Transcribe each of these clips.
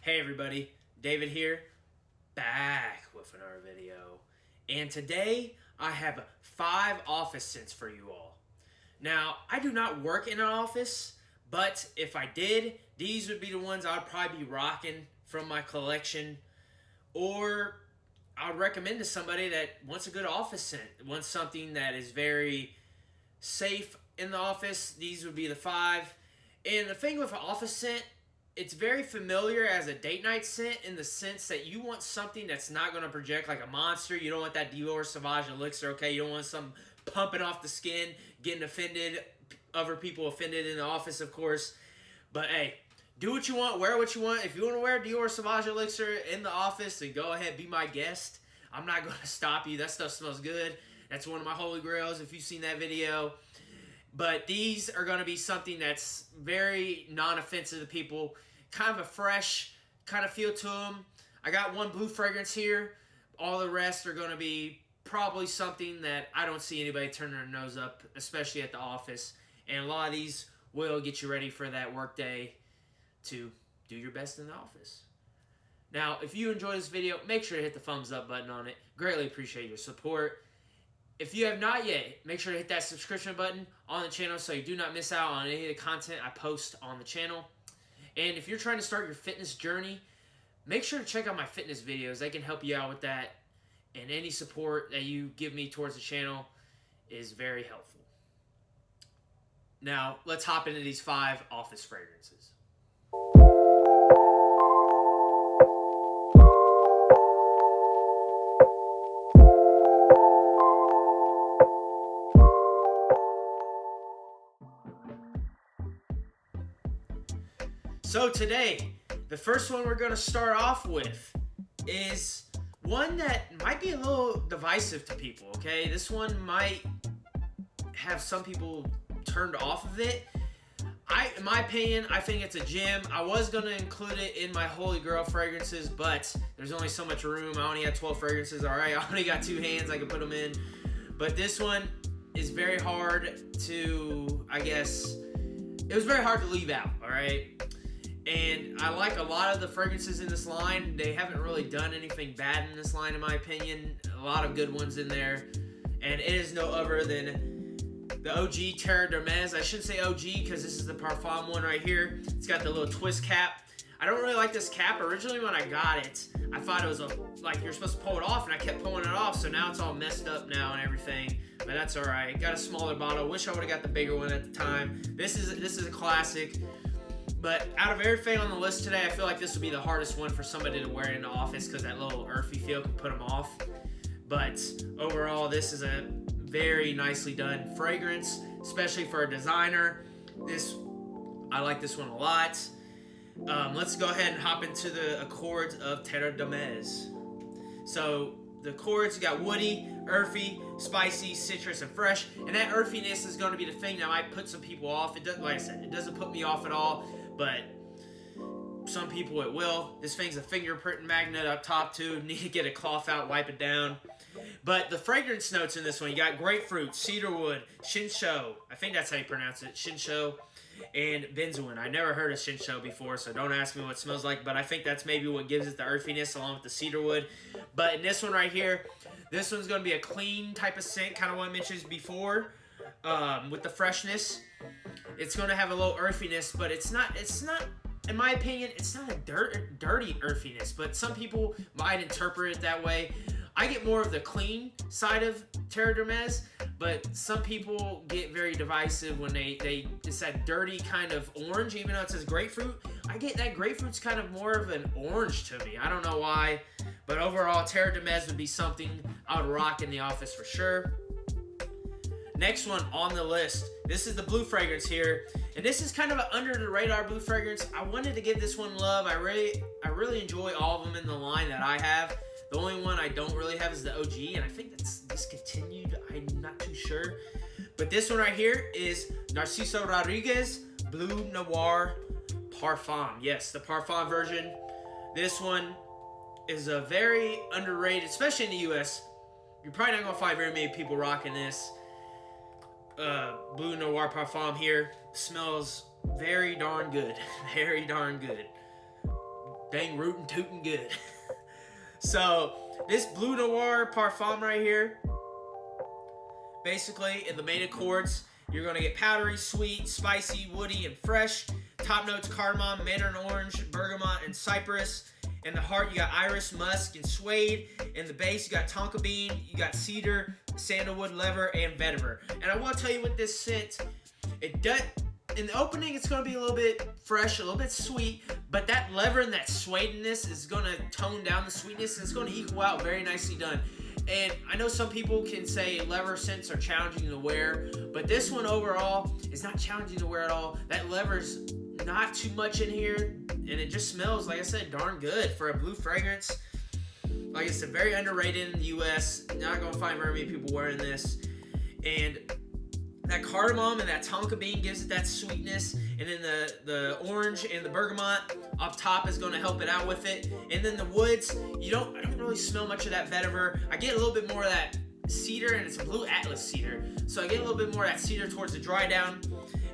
Hey everybody, David here, back with another video. And today I have 5 office scents for you all. Now, I do not work in an office, but if I did, these would be the ones I would probably be rocking from my collection. Or I would recommend to somebody that wants a good office scent, wants something that is very safe in the office. These would be the 5. And the thing with an office scent, it's very familiar as a date night scent in the sense that you want something that's not going to project like a monster. You don't want that Dior Sauvage Elixir, okay? You don't want some pumping off the skin, getting offended, other people offended in the office, of course. But hey, do what you want, wear what you want. If you want to wear Dior Sauvage Elixir in the office, then go ahead, be my guest. I'm not going to stop you. That stuff smells good. That's one of my holy grails if you've seen that video. But these are going to be something that's very non-offensive to people. Kind of a fresh kind of feel to them. I got one blue fragrance here. All the rest are going to be probably something that I don't see anybody turning their nose up, especially at the office. And a lot of these will get you ready for that work day to do your best in the office. Now, if you enjoyed this video, make sure to hit the thumbs up button on it. Greatly appreciate your support. If you have not yet, make sure to hit that subscription button on the channel so you do not miss out on any of the content I post on the channel. And if you're trying to start your fitness journey, make sure to check out my fitness videos. They can help you out with that. And any support that you give me towards the channel is very helpful. Now, let's hop into these 5 office fragrances. So today, the first one we're going to start off with is one that might be a little divisive to people, okay? This one might have some people turned off of it. In my opinion, I think it's a gem. I was going to include it in my Holy Grail fragrances, but there's only so much room. I only had 12 fragrances, all right? I only got 2 hands I can put them in. But this one is very hard to, it was very hard to leave out, all right? And I like a lot of the fragrances in this line. They haven't really done anything bad in this line, in my opinion. A lot of good ones in there. And it is no other than the OG Terre d'Hermès. I shouldn't say OG because this is the Parfum one right here. It's got the little twist cap. I don't really like this cap. Originally when I got it, I thought it was like you're supposed to pull it off, and I kept pulling it off. So now it's all messed up now and everything. But that's all right. Got a smaller bottle. Wish I would have got the bigger one at the time. This is a classic. But out of everything on the list today, I feel like this would be the hardest one for somebody to wear in the office because that little earthy feel can put them off. But overall, this is a very nicely done fragrance, especially for a designer. I like this one a lot. Let's go ahead and hop into the accords of Terre d'Hermès. So the accords, you got woody, earthy, spicy, citrus, and fresh. And that earthiness is going to be the thing that might put some people off. It doesn't, like I said, it doesn't put me off at all. But some people it will. This thing's a fingerprint magnet up top too. Need to get a cloth out, wipe it down. But the fragrance notes in this one, you got grapefruit, cedarwood, shincho. I think that's how you pronounce it. Shincho and benzoin. I never heard of shincho before, so don't ask me what it smells like. But I think that's maybe what gives it the earthiness along with the cedarwood. But in this one right here, this one's going to be a clean type of scent, kind of what I mentioned before, with the freshness. It's going to have a little earthiness, but it's not, in my opinion, it's not a dirty earthiness, but some people might interpret it that way. I get more of the clean side of Terre d'Hermès, but some people get very divisive when it's that dirty kind of orange, even though it says grapefruit. I get that grapefruit's kind of more of an orange to me. I don't know why, but overall, Terre d'Hermès would be something I would rock in the office for sure. Next one on the list, this is the blue fragrance here, and this is kind of an under the radar blue fragrance. I wanted to give this one love. I really enjoy all of them in the line that I have. The only one I don't really have is the OG, and I think that's discontinued. I'm not too sure. But this one right here is Narciso Rodriguez Blue Noir Parfum. Yes, the Parfum version. This one is a very underrated, especially in the US. You're probably not going to find very many people rocking this. Blue Noir Parfum here smells very darn good. Very darn good. dang rootin' tootin' good. So this Blue Noir parfum right here, basically in the main accords, you're going to get powdery, sweet, spicy, woody, and fresh. Top notes: cardamom, mandarin orange, bergamot, and cypress. In the heart, you got iris, musk, and suede. In the base, you got tonka bean, you got cedar, sandalwood, leather, and vetiver. And I will tell you with this scent, it does. In the opening, it's going to be a little bit fresh, a little bit sweet, but that leather and that suedeness is going to tone down the sweetness, and it's going to equal out very nicely done. And I know some people can say leather scents are challenging to wear, but this one overall is not challenging to wear at all. That leather's not too much in here, and it just smells, like I said, darn good for a blue fragrance. Like I said, very underrated in the US. Not going to find very many people wearing this. And that cardamom and that tonka bean gives it that sweetness, and then the orange and the bergamot up top is going to help it out with it. And then the woods, I don't really smell much of that vetiver. I get a little bit more of that cedar, and it's a blue atlas cedar, so I get a little bit more of that cedar towards the dry down.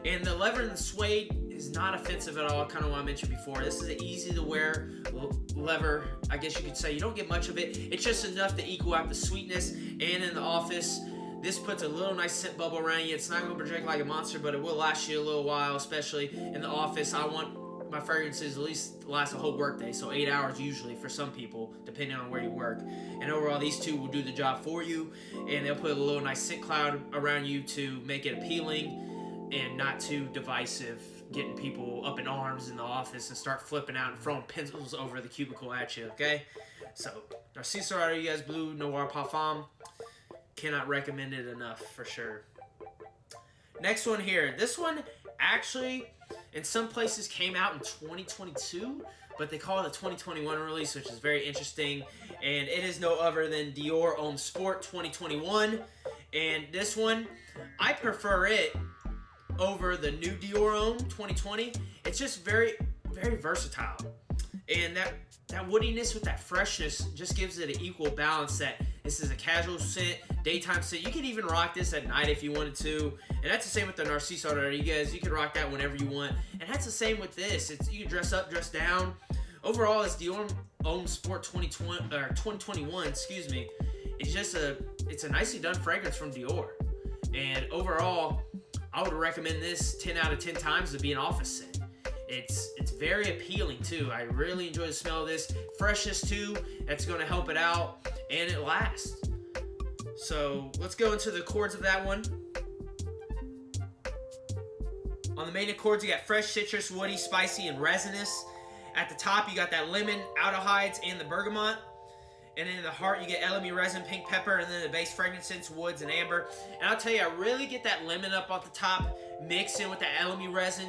And the leather and the suede is not offensive at all, kind of what I mentioned before. This is an easy to wear leather, I guess you could say. You don't get much of it. It's just enough to equal out the sweetness. And in the office, this puts a little nice scent bubble around you. It's not going to project like a monster, but it will last you a little while, especially in the office. I want my fragrances at least to last a whole workday, so 8 hours usually for some people, depending on where you work. And overall, these two will do the job for you, and they'll put a little nice scent cloud around you to make it appealing and not too divisive, getting people up in arms in the office and start flipping out and throwing pencils over the cubicle at you, okay? So, Narciso Rodriguez Blue Noir Parfum. Cannot recommend it enough, for sure. Next one here. This one actually, in some places, came out in 2022, but they call it a 2021 release, which is very interesting. And it is no other than Dior Homme Sport 2021. And this one, I prefer it over the new Dior Homme 2020. It's just very, very versatile. And that woodiness with that freshness just gives it an equal balance. That this is a casual scent, daytime scent. You could even rock this at night if you wanted to. And that's the same with the Narciso Rodriguez. You can rock that whenever you want. And that's the same with this. You can dress up, dress down. Overall, it's Dior Homme Sport 2021, excuse me. It's a nicely done fragrance from Dior. And overall, I would recommend this 10 out of 10 times to be an office scent. It's very appealing too. I really enjoy the smell of this. Freshness too, that's going to help it out, and it lasts. So let's go into the chords of that one. On the main accords, you got fresh, citrus, woody, spicy, and resinous. At the top, you got that lemon, aldehydes, and the bergamot. And in the heart, you get elemi resin, pink pepper, and then the base frankincense, woods, and amber. And I'll tell you, I really get that lemon up off the top, mixed in with the elemi resin.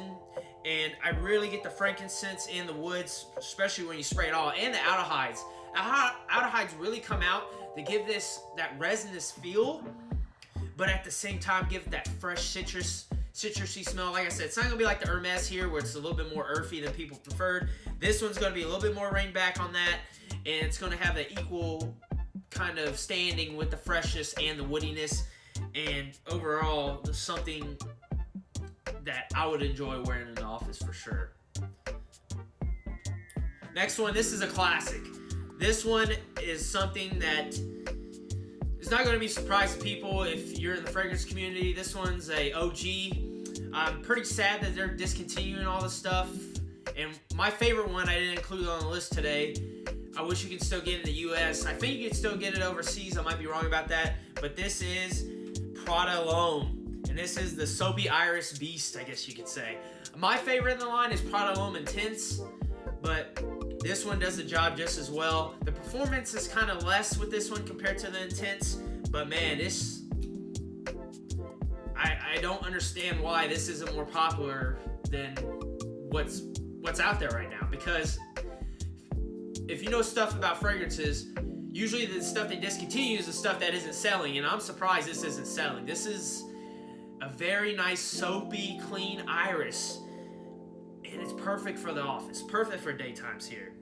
And I really get the frankincense and the woods, especially when you spray it all, and the aldehydes. The aldehydes really come out to give this that resinous feel, but at the same time give that fresh citrusy smell. Like I said, it's not going to be like the Hermes here, where it's a little bit more earthy than people preferred. This one's going to be a little bit more rain back on that, and it's going to have the equal kind of standing with the freshness and the woodiness. And overall, something that I would enjoy wearing in the office for sure. Next one, this is a classic. This one is something that is not going to be surprising to people if you're in the fragrance community. This one's a OG. I'm pretty sad that they're discontinuing all this stuff. And my favorite one I didn't include on the list today. I wish you could still get it in the US. I think you could still get it overseas. I might be wrong about that. But this is Prada Homme. And this is the Soapy Iris Beast, I guess you could say. My favorite in the line is Prada Homme Intense, but this one does the job just as well. The performance is kind of less with this one compared to the Intense, but man, this... I don't understand why this isn't more popular than what's out there right now, because if you know stuff about fragrances, usually the stuff they discontinue is the stuff that isn't selling, and I'm surprised this isn't selling. This is a very nice, soapy, clean iris. And it's perfect for the office. Perfect for daytimes here.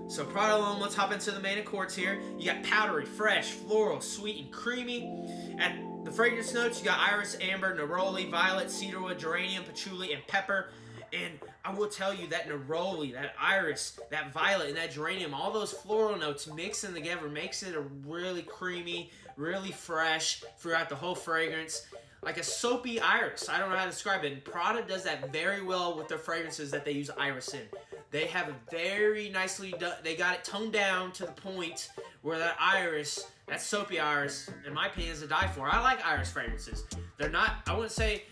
So Prada Homme, let's hop into the main accords here. You got powdery, fresh, floral, sweet, and creamy. At the fragrance notes, you got iris, amber, neroli, violet, cedarwood, geranium, patchouli, and pepper. And I will tell you that neroli, that iris, that violet, and that geranium, all those floral notes mixing together makes it a really creamy, really fresh throughout the whole fragrance. Like a soapy iris. I don't know how to describe it. And Prada does that very well with their fragrances that they use iris in. They have a very nicely done, they got it toned down to the point where that iris, that soapy iris, in my opinion, is to die for. I like iris fragrances. They're not, I wouldn't say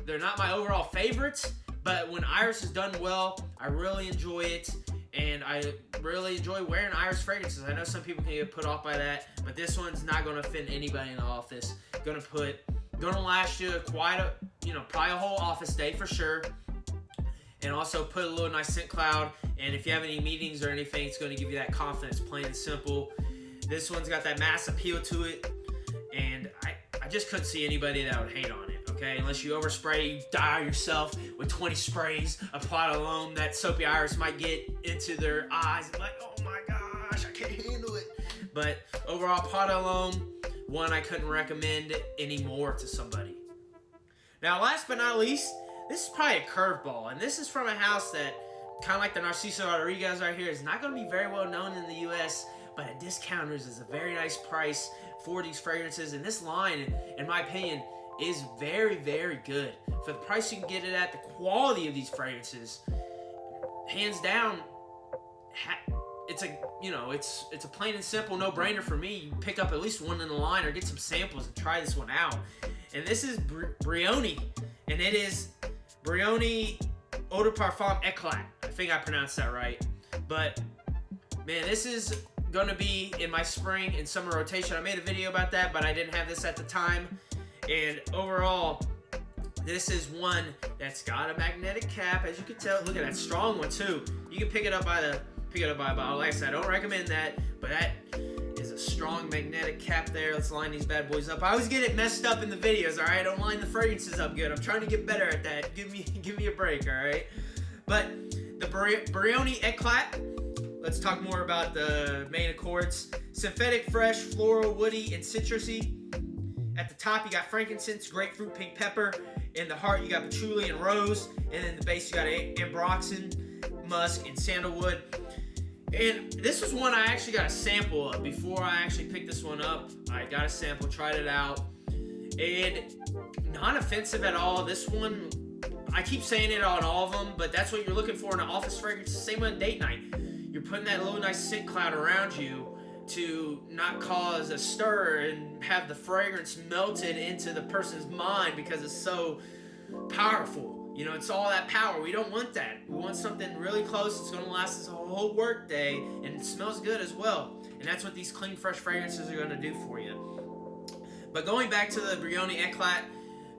they're not my overall favorites, but when iris is done well, I really enjoy it, and I really enjoy wearing iris fragrances. I know some people can get put off by that, but this one's not going to offend anybody in the office. Gonna last you quite a, probably a whole office day for sure. And also put a little nice scent cloud, and if you have any meetings or anything, it's going to give you that confidence, plain and simple. This one's got that mass appeal to it, and I just couldn't see anybody that would hate on it. Okay, unless you overspray, you die yourself with 20 sprays of Prada alone. That soapy iris might get into their eyes and like, oh my gosh, I can't handle it. But overall, Prada alone, one I couldn't recommend anymore to somebody. Now, last but not least, this is probably a curveball, and this is from a house that, kind of like the Narciso Rodriguez right here, is not going to be very well known in the U.S., but at Discounters is a very nice price for these fragrances, and this line, in my opinion, is very, very good. For the price you can get it at, the quality of these fragrances, hands down, it's a plain and simple no-brainer for me. You pick up at least one in the line or get some samples and try this one out. And this is Brioni, and it is Brioni Eau de Parfum Eclat. I think I pronounced that right. But, man, this is going to be in my spring and summer rotation. I made a video about that, but I didn't have this at the time. And overall, this is one that's got a magnetic cap, as you can tell. Look at that strong one too. You can pick it up by a bottle. Like I said, I don't recommend that, but that is a strong magnetic cap there. Let's line these bad boys up. I always get it messed up in the videos, all right? I don't line the fragrances up good. I'm trying to get better at that. Give me a break, all right? But the Brioni Eclat. Let's talk more about the main accords. Synthetic, fresh, floral, woody, and citrusy. At the top, you got frankincense, grapefruit, pink pepper. In the heart, you got patchouli and rose. And in the base, you got ambroxan, musk, and sandalwood. And this was one I actually got a sample of before I actually picked this one up. I got a sample, tried it out. And not offensive at all. This one, I keep saying it on all of them, but that's what you're looking for in an office fragrance. Same on date night. You're putting that little nice scent cloud around you to not cause a stir and have the fragrance melted into the person's mind because it's so powerful. It's all that power. We don't want that. We want something really close. It's going to last us a whole work day, and it smells good as well. And that's what these clean, fresh fragrances are going to do for you. But going back to the Brioni Eclat,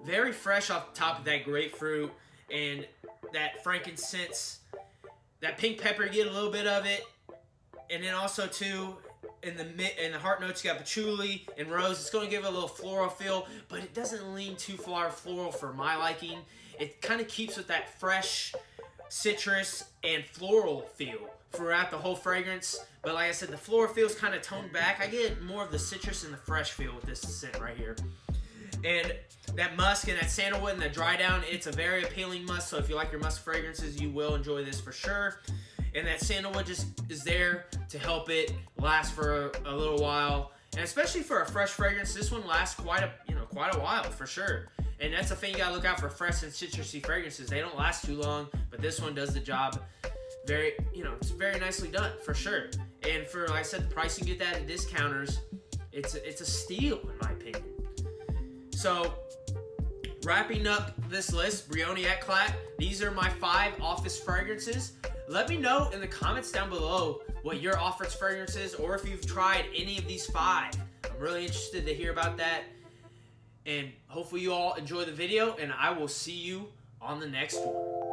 very fresh off the top of that grapefruit and that frankincense. That pink pepper, you get a little bit of it. And then also, too, in the heart notes, you got patchouli and rose. It's going to give it a little floral feel, but it doesn't lean too far floral for my liking. It kind of keeps with that fresh citrus and floral feel throughout the whole fragrance. But like I said, the floral feel is kind of toned back. I get more of the citrus and the fresh feel with this scent right here. And that musk and that sandalwood and that dry down, it's a very appealing musk. So if you like your musk fragrances, you will enjoy this for sure. And that sandalwood just is there to help it last for a little while. And especially for a fresh fragrance, this one lasts quite a while for sure. And that's the thing you gotta look out for fresh and citrusy fragrances. They don't last too long, but this one does the job it's very nicely done for sure. And for, like I said, the price you get that at Discounters, it's a steal in my opinion. So, wrapping up this list, Brioni Eclat, these are my 5 office fragrances. Let me know in the comments down below what your office fragrance is, or if you've tried any of these 5. I'm really interested to hear about that. And hopefully you all enjoy the video, and I will see you on the next one.